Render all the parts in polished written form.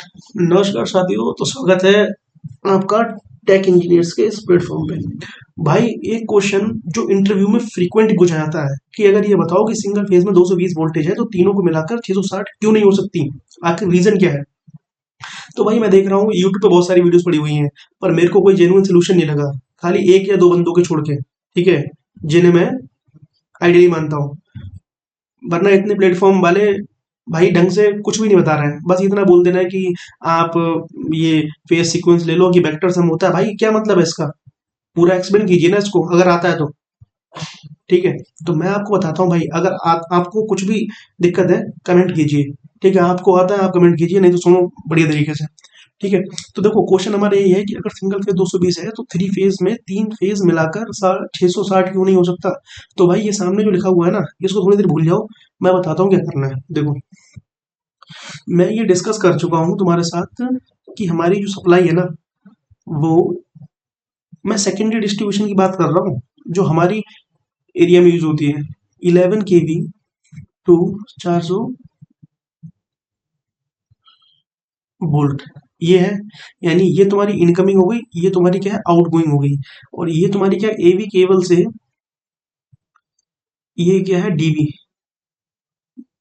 नमस्कार साथियों, तो स्वागत है आपका टेक इंजीनियर्स के इस प्लेटफॉर्म पे। भाई एक क्वेश्चन जो इंटरव्यू में फ्रीक्वेंट पूछा जाता है कि अगर ये बताओ कि सिंगल फेज में 220 वोल्टेज है तो तीनों को मिलाकर 660 क्यों नहीं हो सकती, आखिर रीजन क्या है। तो भाई मैं देख रहा हूँ यूट्यूब पे बहुत सारी वीडियोस पड़ी हुई हैं, पर मेरे को कोई जेन्युइन सोल्यूशन नहीं लगा, खाली एक या दो बंदों के छोड़ के, ठीक है, जिन्हें मैं आइडियली मानता हूँ। वरना इतने प्लेटफॉर्म वाले भाई ढंग से कुछ भी नहीं बता रहे हैं, बस इतना बोल देना है कि आप ये फेस सीक्वेंस ले लो कि वेक्टर सम होता है। भाई क्या मतलब है इसका, पूरा एक्सप्लेन कीजिए ना इसको, अगर आता है तो। ठीक है, तो मैं आपको बताता हूँ भाई, अगर आपको कुछ भी दिक्कत है कमेंट कीजिए। ठीक है, आपको आता है आप कमेंट कीजिए, नहीं तो सुनो बढ़िया तरीके से। ठीक है, तो देखो क्वेश्चन हमारा यही है कि अगर सिंगल फेज 220 है तो थ्री फेज में तीन फेज मिलाकर 660 क्यों नहीं हो सकता। तो भाई ये सामने जो लिखा हुआ है ना, इसको थोड़ी देर भूल जाओ, मैं बताता हूँ क्या करना है। देखो, मैं ये डिस्कस कर चुका हूँ तुम्हारे साथ कि हमारी जो सप्लाई है ना, वो, मैं सेकेंडरी डिस्ट्रीब्यूशन की बात कर रहा हूँ, जो हमारी एरिया में यूज होती है, 11 kV टू 400 वोल्ट, ये है। यानी ये तुम्हारी इनकमिंग हो गई, ये तुम्हारी क्या है आउटगोइंग हो गई, और ये तुम्हारी क्या एवी केबल से, ये क्या है डीवी,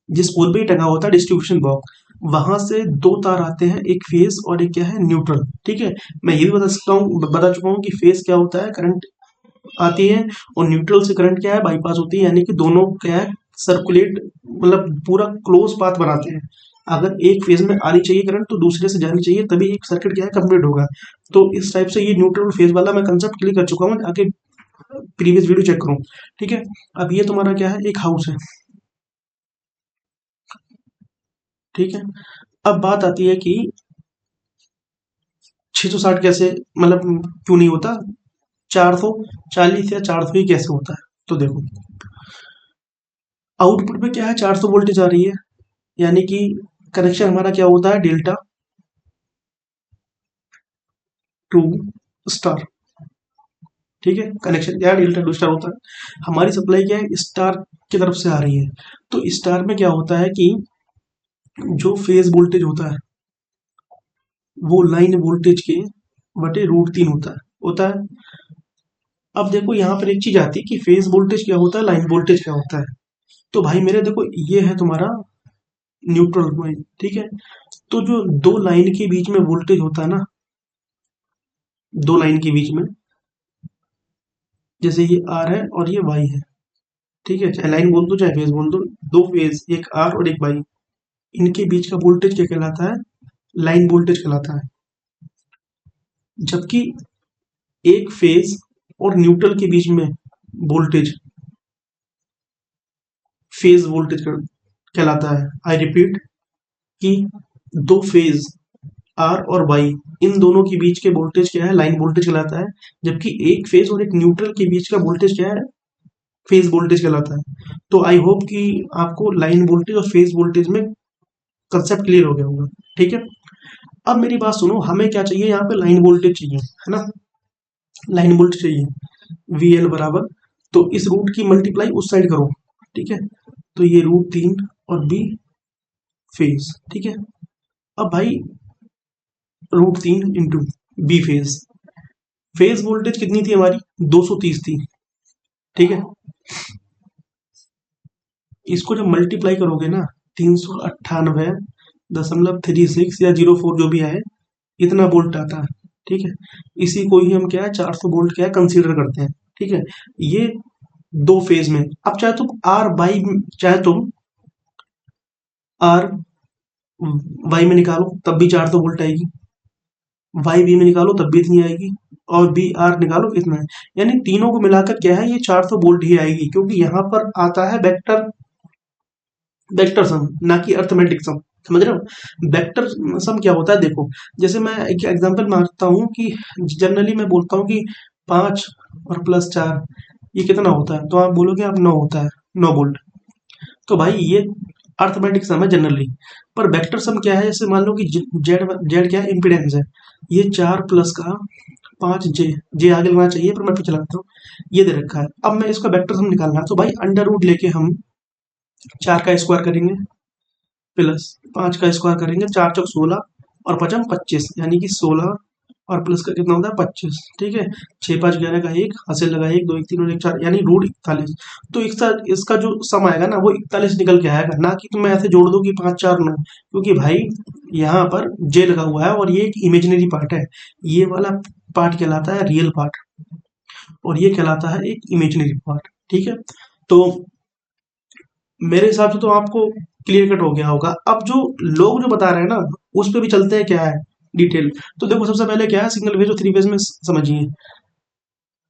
जिस पोल पे टंगा होता है डिस्ट्रीब्यूशन बॉक्स, वहां से दो तार आते हैं, एक फेज और एक क्या है न्यूट्रल। ठीक है, मैं ये भी बता चुका हूँ कि फेज क्या होता है, करंट आती है, और न्यूट्रल से करंट क्या है बाईपास होती है, यानी कि दोनों क्या है सर्कुलेट, मतलब पूरा क्लोज पाथ बनाते हैं। अगर एक फेज में आनी चाहिए करंट तो दूसरे से जानी चाहिए, तभी एक सर्किट क्या है कंप्लीट होगा। तो इस टाइप से ये न्यूट्रल फेज वाला मैं कंसेप्ट क्लियर कर चुका हूँ, आगे प्रीवियस वीडियो चेक करूँ। ठीक है, अब ये तुम्हारा क्या है एक हाउस है। ठीक है, अब बात आती है कि 660 कैसे, मतलब क्यों नहीं होता, 440 या 400 ही कैसे होता है। तो देखो, आउटपुट पे क्या है 400 वोल्टेज आ रही है, यानी कि कनेक्शन हमारा क्या होता है डेल्टा टू स्टार। ठीक है, कनेक्शन क्या है डेल्टा टू स्टार होता है। हमारी सप्लाई क्या है स्टार की तरफ से आ रही है, तो स्टार में क्या होता है कि जो फेज वोल्टेज होता है वो लाइन वोल्टेज के बटे √3 होता है। अब देखो यहाँ पर एक चीज आती है कि फेज वोल्टेज क्या होता है, लाइन वोल्टेज क्या होता है। तो भाई मेरे देखो, ये है तुम्हारा न्यूट्रल पॉइंट। ठीक है, तो जो दो लाइन के बीच में वोल्टेज होता है ना, दो लाइन के बीच में, जैसे ये आर है और ये वाई है। ठीक है, चाहे लाइन बोल दो चाहे फेज बोल दो, दो फेज, एक आर और एक वाई, इनके बीच का वोल्टेज क्या कहलाता है, लाइन वोल्टेज कहलाता है। जबकि एक फेज और न्यूट्रल के बीच में वोल्टेज फेज वोल्टेज कहलाता है। आई रिपीट कि दो फेज आर और वाई, इन दोनों के बीच के वोल्टेज क्या है, लाइन वोल्टेज कहलाता है। जबकि एक फेज और एक न्यूट्रल के बीच का वोल्टेज क्या है, फेज वोल्टेज कहलाता है। तो आई होप कि आपको लाइन वोल्टेज और फेज वोल्टेज में कंसेप्ट क्लियर हो गया होगा। ठीक है, अब मेरी बात सुनो, हमें क्या चाहिए यहाँ पे, लाइन वोल्टेज चाहिए, है ना, लाइन वोल्टेज चाहिए वी एल बराबर, तो इस रूट की मल्टीप्लाई उस साइड करो। ठीक है, तो ये √3 और बी फेज। ठीक है, अब भाई √3 into b phase, phase voltage कितनी थी हमारी 230 थी। ठीक है, इसको जब मल्टीप्लाई करोगे ना, 398.36 या 04 जो भी आए, इतना वोल्ट आता है। ठीक है, इसी को ही हम क्या है 400 वोल्ट क्या है कंसीडर करते हैं। ठीक है, ये दो फेज में, अब चाहे तुम आर बाई, चाहे तुम आर वाई में निकालो तब भी 400 वोल्ट आएगी, वाई बी में निकालो तब भी इतनी आएगी, और बी आर निकालो इतना है। यानी तीनों को मिलाकर क्या है ये 400 वोल्ट ही आएगी, क्योंकि यहाँ पर आता है वेक्टर, वेक्टर सम, ना कि अर्थमेटिक सम। समझ रहे हो, वेक्टर सम क्या होता है, देखो जैसे मैं एक एग्जांपल मानता हूँ कि जनरली मैं बोलता हूँ कि 5 और +4 ये कितना होता है, तो आप बोलोगे आप 9 होता है, 9 वोल्ट। तो भाई ये अर्थमेटिक सम है जनरली। पर वेक्टर सम क्या है, जैसे मान लो कि जेड जेड क्या है इम्पीडेंस है, ये 4 प्लस का 5 जे, जे आगे लगना चाहिए पर मैं पीछे लगाता हूँ, ये दे रखा है। अब मैं इसका वेक्टर सम निकालना है, तो भाई अंडर रूट लेके हम 4 का स्क्वायर करेंगे, प्लस 5 का स्क्वायर करेंगे, 4 चौक 16, और पचम 25, यानी कि 16 और प्लस का कितना होता है 25। ठीक है, 6 5 11 का 1, हासिल लगा 1 2 1 3 और 1 4, यानी रूट 41। तो इसका जो सम आएगा ना वो 41 निकल के आएगा, ना कि तुम ऐसे जोड़ दो कि 5 4 9, क्योंकि भाई यहाँ पर जे लगा हुआ है और ये एक इमेजिनरी पार्ट है। ये वाला पार्ट कहलाता है रियल पार्ट और ये कहलाता है एक इमेजिनरी पार्ट। ठीक है, तो मेरे हिसाब से तो आपको क्लियर कट हो गया होगा। अब जो लोग जो बता रहे हैं ना उस पे भी चलते हैं, क्या है डिटेल। तो देखो सबसे पहले क्या है, सिंगल फेज और थ्री फेज में समझिए।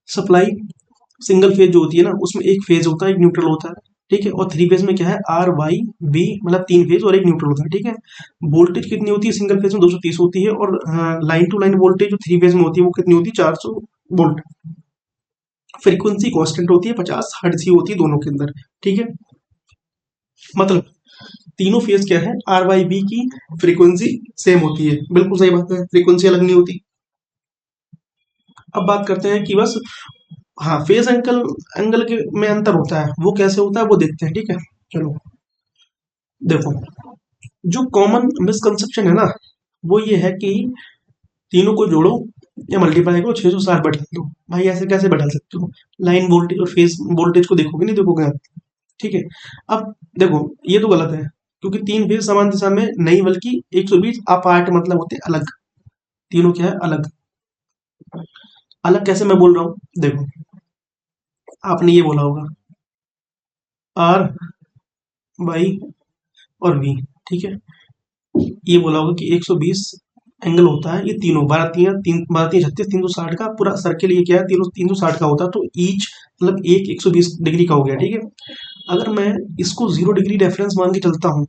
सप्लाई सिंगल फेज जो होती है ना उसमें एक फेज होता है, एक न्यूट्रल होता है। ठीक है, और थ्री फेज में क्या है, आर वाई बी, मतलब 3 फेज और एक न्यूट्रल होता है। ठीक है, वोल्टेज कितनी होती है सिंगल फेज में, 230 होती है, और लाइन टू लाइन वोल्टेज जो थ्री फेज में होती है वो कितनी होती है, 400 वोल्ट। फ्रीक्वेंसी कांस्टेंट होती है 50 हर्ट्ज ही होती है दोनों के अंदर। ठीक है, मतलब तीनों फेज क्या है, आर वाई बी की फ्रीक्वेंसी सेम होती है। बिल्कुल सही बात है, फ्रीक्वेंसी अलग नहीं होती। अब बात करते हैं कि बस, हाँ, फेज एंगल एंगल के में अंतर होता है, वो कैसे होता है वो देखते हैं। ठीक है, चलो देखो, जो कॉमन मिसकंसेप्शन है ना वो ये है कि तीनों को जोड़ो या मल्टीप्लाई करो, 660 बैठा दो। भाई ऐसे कैसे बैठा सकते हो, लाइन वोल्टेज और फेज वोल्टेज को देखोगे नहीं देखोगे आप। ठीक है, अब देखो ये तो गलत है, क्योंकि 3 फेज समान दिशा में नहीं बल्कि 120 अपार्ट मतलब होते हैं अलग। तीनों क्या है, अलग। अलग कैसे मैं बोल रहा हूँ, देखो आपने ये बोला होगा आर वाई और वी। ठीक है, ये बोला होगा कि 120 एंगल होता है, ये तीनों 12 3 360 का पूरा सर्किल, ये क्या है, तीनों 360 का होता है। तो ईच मतलब एक 120 डिग्री का हो गया। ठीक है, अगर मैं इसको 0 डिग्री रेफरेंस मान के चलता हूँ,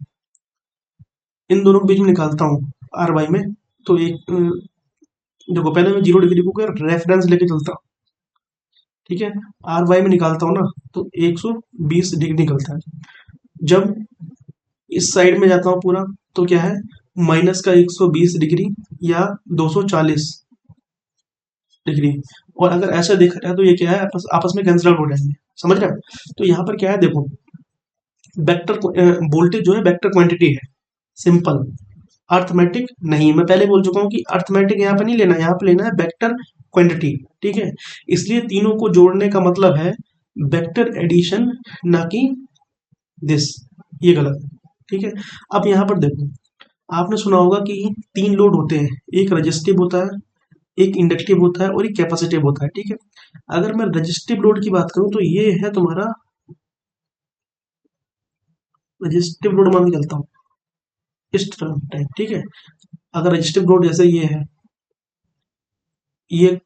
इन दोनों के बीच में निकालता हूँ आर वाई में, तो एक देखो पहले मैं 0 डिग्री को रेफरेंस लेके चलता हूँ। ठीक है, आर वाई में निकालता हूँ ना तो 120 डिग्री निकलता है। जब इस साइड में जाता हूँ पूरा, तो क्या है, माइनस का 120 डिग्री या 240 डिग्री। और अगर ऐसा देखा जाए तो ये क्या है, आपस आपस में कैंसिल आउट हो जाएंगे। समझ रहे हो, तो यहाँ पर क्या है, देखो वेक्टर वोल्टेज जो है वेक्टर क्वांटिटी है, सिंपल, अर्थमेटिक नहीं। मैं पहले बोल चुका हूँ कि अर्थमेटिक यहाँ पे नहीं लेना, यहाँ पे लेना है वेक्टर क्वांटिटी। ठीक है, इसलिए तीनों को जोड़ने का मतलब है वेक्टर एडिशन, ना कि दिस। ये गलत है। ठीक है, अब यहाँ पर देखो, आपने सुना होगा कि 3 लोड होते हैं, एक रजिस्टिव होता है, एक इंडक्टिव होता है और एक कैपेसिटिव होता है। ठीक है, अगर मैं रजिस्टिव लोड की बात करूं तो ये है तुम्हारा रजिस्टिव लोड मान के चलता हूँ इस टर्म टाइप। ठीक है, अगर रजिस्टिव लोड जैसे ये है, ये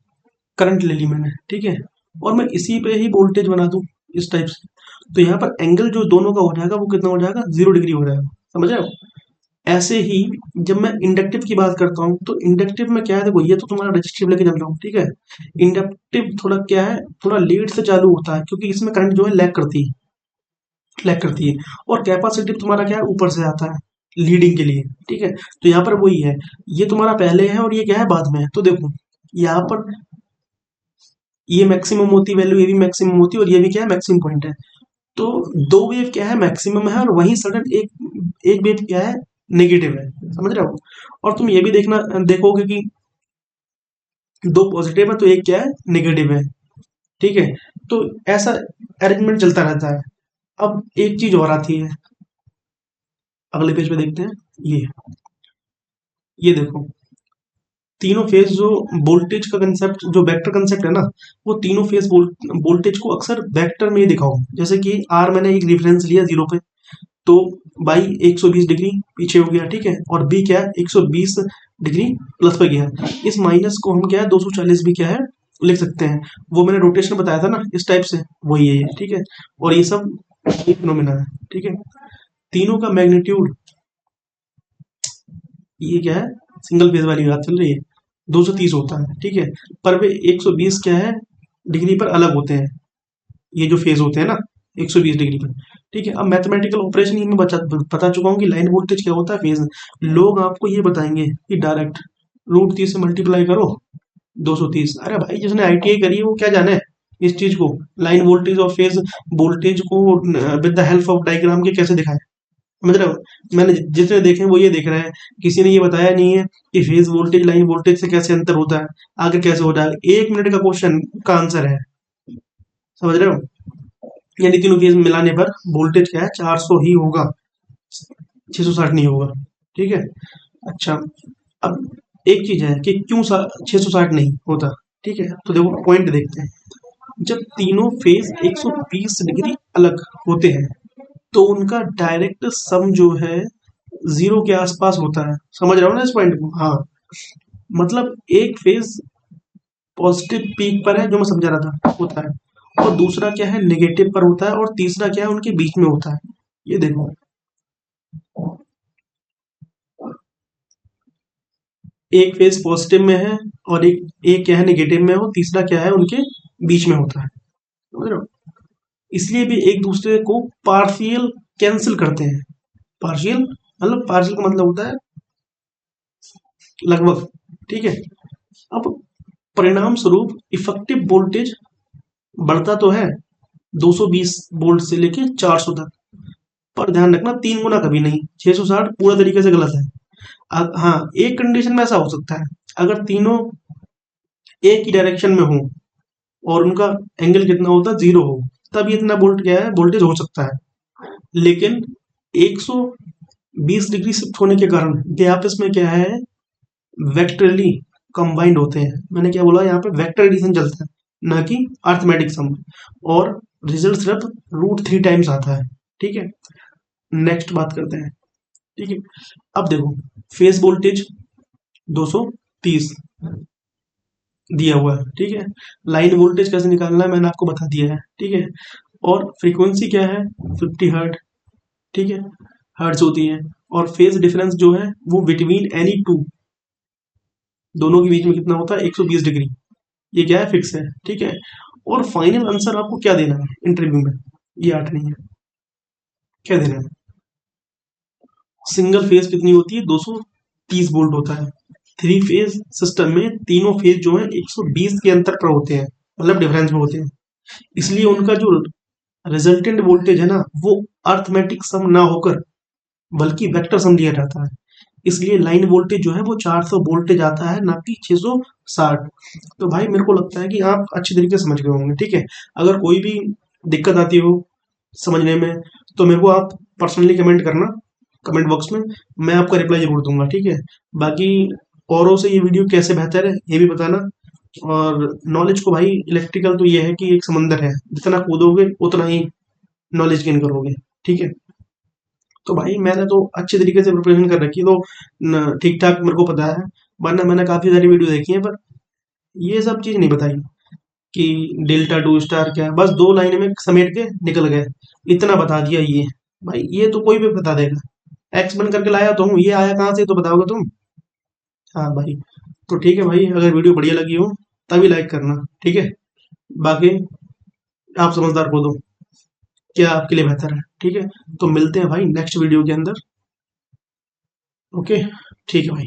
करंट ले ली मैंने। ठीक है, और मैं इसी पे ही वोल्टेज बना दूं इस टाइप से, तो यहाँ पर एंगल जो दोनों का हो जाएगा वो कितना हो जाएगा, 0 डिग्री हो जाएगा। समझ रहे हो, ऐसे ही जब मैं इंडक्टिव की बात करता हूँ तो इंडक्टिव में क्या है, देखो ये तो तुम्हारा रजिस्टिव लेके चल रहा हूँ। ठीक है, इंडक्टिव थोड़ा क्या है, थोड़ा लेट से चालू होता है, क्योंकि इसमें करंट जो है लैग करती है। और कैपेसिटिव तुम्हारा क्या है, ऊपर से आता है लीडिंग के लिए। ठीक है, तो यहाँ पर वही है, ये तुम्हारा पहले है और ये क्या है बाद में है। तो देखो यहाँ पर ये मैक्सिमम होती वैल्यू, ये भी मैक्सिमम होती है और ये भी क्या है, मैक्सिमम पॉइंट है। तो दो वेव क्या है, मैक्सिमम है, और वहीं सडन एक एक वेव क्या है, नेगेटिव है। समझ रहे हो, और तुम ये भी देखोगे कि दो पॉजिटिव है तो एक क्या है, नेगेटिव है। ठीक है, तो ऐसा अरेंजमेंट चलता रहता है। अब एक चीज और आती है, अगले पेज पे देखते हैं। ये देखो, तीनों फेज जो वोल्टेज का कंसेप्ट, जो वेक्टर कंसेप्ट है ना, वो तीनों फेज वोल्टेज को अक्सर वेक्टर में ही दिखाओ। जैसे कि आर मैंने एक रेफरेंस लिया 0 पे, तो बाई 120 डिग्री पीछे हो गया। ठीक है, और बी क्या है, 120 डिग्री प्लस पे गया। इस माइनस को हम क्या है, 240 भी क्या है लिख सकते हैं। वो मैंने रोटेशन बताया था ना इस टाइप से, वही है ये। ठीक है, और ये सब फिनोमिना है। ठीक है, तीनों का मैग्नीट्यूड, ये क्या है, सिंगल फेज वाली बात चल रही है, 230 होता है। ठीक है, पर वे 120 क्या है डिग्री पर अलग होते हैं, ये जो फेज होते हैं ना 120 डिग्री पर। ठीक है, अब मैथमेटिकल ऑपरेशन ही मैं बता चुका हूँ कि लाइन वोल्टेज क्या होता है, फेज। लोग आपको ये बताएंगे कि डायरेक्ट √30 से मल्टीप्लाई करो 230। अरे भाई जिसने आईटीआई करी है वो क्या जाने इस चीज को, लाइन वोल्टेज और फेज वोल्टेज को with the help of diagram के कैसे दिखाए। समझ रहे हो। मैंने जितने देखे हैं वो ये देख रहे हैं, किसी ने ये बताया नहीं है कि फेज वोल्टेज लाइन वोल्टेज से कैसे अंतर होता है, आगे कैसे होता है। 1 मिनट का क्वेश्चन का आंसर है, समझ रहे हो। यानी तीनों फेज मिलाने पर वोल्टेज क्या है, 400 ही होगा, 660 नहीं होगा। ठीक है। अच्छा, अब एक चीज है कि क्यों 660 नहीं होता। ठीक है, तो देखो पॉइंट देखते हैं। जब तीनों फेज 120 डिग्री अलग होते हैं तो उनका डायरेक्ट सम जो है जीरो के आसपास होता है। समझ रहे हो ना इस पॉइंट को। हाँ, मतलब एक फेज पॉजिटिव पीक पर है, जो मैं समझा रहा था, होता है, और दूसरा क्या है, नेगेटिव पर होता है, और तीसरा क्या है, उनके बीच में होता है। ये देखो, एक फेज पॉजिटिव में है और एक एक क्या है, नेगेटिव में है, और तीसरा क्या है, उनके बीच में होता है। समझ रहे हो। इसलिए भी एक दूसरे को पार्शियल कैंसिल करते हैं। पार्शियल मतलब, पार्शियल का मतलब होता है लगभग। ठीक है। अब परिणाम स्वरूप इफेक्टिव वोल्टेज बढ़ता तो है 220 वोल्ट से लेके 400 तक, पर ध्यान रखना 3 गुना कभी नहीं। 660 पूरा तरीके से गलत है। हाँ, एक कंडीशन में ऐसा हो सकता है, अगर तीनों एक ही डायरेक्शन में हो और उनका एंगल कितना होता है, जीरो हो, तब ये इतना वोल्ट क्या है, वोल्टेज हो सकता है। लेकिन 120 डिग्री शिफ्ट होने के कारण ये आपस में क्या है, वेक्टरली कंबाइंड होते हैं। मैंने क्या बोला, यहाँ पे वेक्टर एडिशन चलता है, ना कि अर्थमेटिक सम, और रिजल्ट सिर्फ √3 टाइम्स आता है। ठीक है। नेक्स्ट बात करते हैं। ठीक है। अब देखो, फेज वोल्टेज 230 दिया हुआ है। ठीक है। लाइन वोल्टेज कैसे निकालना है मैंने आपको बता दिया है। ठीक है। और फ्रीक्वेंसी क्या है, 50 हर्ट। ठीक है, हर्ट्ज होती है। और फेज डिफरेंस जो है वो बिटवीन एनी टू, दोनों के बीच में कितना होता है, 120 डिग्री। ये क्या है, फिक्स है। ठीक है। और फाइनल आंसर आपको क्या देना है इंटरव्यू में, ये 8 नहीं है, क्या देना है। सिंगल फेज कितनी होती है, 230 वोल्ट होता है। थ्री फेज सिस्टम में तीनों फेज जो है 120 के अंतर पर होते हैं, मतलब डिफरेंस में होते हैं। इसलिए उनका जो रिजल्टेंट वोल्टेज है ना, वो अर्थमेटिक सम ना होकर बल्कि वेक्टर सम दिया जाता है। इसलिए लाइन वोल्टेज जो है वो 400 वोल्टेज आता है, ना कि 660। तो भाई मेरे को लगता है कि आप अच्छी तरीके से समझ गए होंगे। ठीक है। अगर कोई भी दिक्कत आती हो समझने में, तो मेरे को आप पर्सनली कमेंट करना, कमेंट बॉक्स में, मैं आपका रिप्लाई जरूर दूंगा। ठीक है। बाकी औरों से ये वीडियो कैसे बेहतर है ये भी बताना। और नॉलेज को भाई, इलेक्ट्रिकल तो ये है कि एक समंदर है, जितना कूदोगे उतना ही नॉलेज गेन करोगे। ठीक है। तो भाई मैंने तो अच्छे तरीके से प्रिपरेशन कर रखी है, तो ठीक ठाक मेरे को पता है। वरना मैंने काफी सारी वीडियो देखी है, पर ये सब चीज नहीं बताई कि डेल्टा टू स्टार क्या है। बस 2 लाइनें में समेट के निकल गए, इतना बता दिया ये। भाई ये तो कोई भी बता देगा, एक्स बन करके लाया तो हूँ, ये आया कहाँ से तो बताओगे तुम। हाँ भाई, तो ठीक है भाई, अगर वीडियो बढ़िया लगी हो तभी लाइक करना। ठीक है। बाकी आप समझदार हो दो, क्या आपके लिए बेहतर है। ठीक है। तो मिलते हैं भाई नेक्स्ट वीडियो के अंदर। ओके, ठीक है भाई।